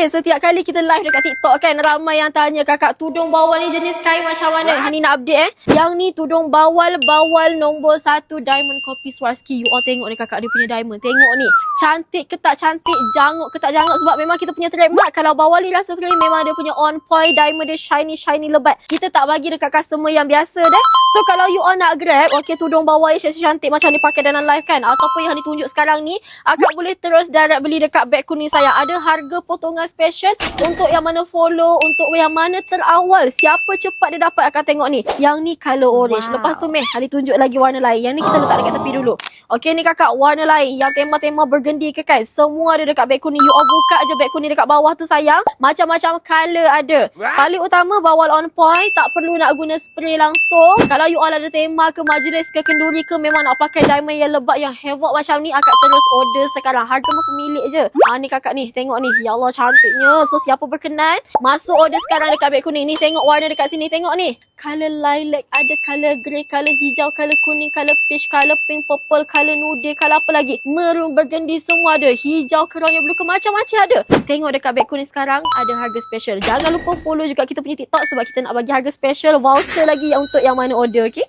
Okay, setiap kali kita live dekat TikTok kan, ramai yang tanya, kakak tudung bawal ni jenis kain macam mana? Ni nak update Yang ni tudung bawal nombor 1 Diamond Kopi Swarovski. You all tengok ni kakak, dia punya diamond. Tengok ni. Cantik ke tak cantik, janguk ke tak janguk. Sebab memang kita punya trademark. Kalau bawal ni rasa cream, memang dia punya on point. Diamond dia shiny lebat. Kita tak bagi dekat customer yang biasa dah. So kalau you all nak grab, okay, tudung bawal ni cantik macam ni pakai dalam live kan, ataupun yang ditunjuk sekarang ni, akak boleh terus direct beli dekat beg kuning saya. Ada harga potongan special untuk yang mana follow, untuk yang mana terawal. Siapa cepat dia dapat akan tengok ni. Yang ni colour orange. Lepas tu meh, Ali tunjuk lagi warna lain. Yang ni kita letak dekat tepi dulu. Okay, ni kakak warna lain. Yang tema-tema burgundy ke kan. Semua ada dekat beg kuning. You all buka je beg kuning dekat bawah tu sayang. Macam-macam colour ada. Paling utama bawal on point. Tak perlu nak guna spray langsung. Kalau you all ada tema ke majlis ke kenduri ke, memang nak pakai diamond yang lebat yang havoc macam ni, akak terus order sekarang. Harga pun pemilik je. Ni kakak ni. Tengok ni. Ya Allah cantiknya. So siapa berkenan, masuk order sekarang dekat beg kuning ni. Tengok warna dekat sini. Tengok ni. Colour lilac ada, colour grey, colour hijau, colour kuning, colour peach, colour pink, purple, colour nude, colour apa lagi. Maroon, burgundy semua ada. Hijau, keronya, blue, macam-macam ada. Tengok dekat beg kuning sekarang ada harga special. Jangan lupa follow juga kita punya TikTok sebab kita nak bagi harga special voucher lagi yang untuk yang mana order, okay?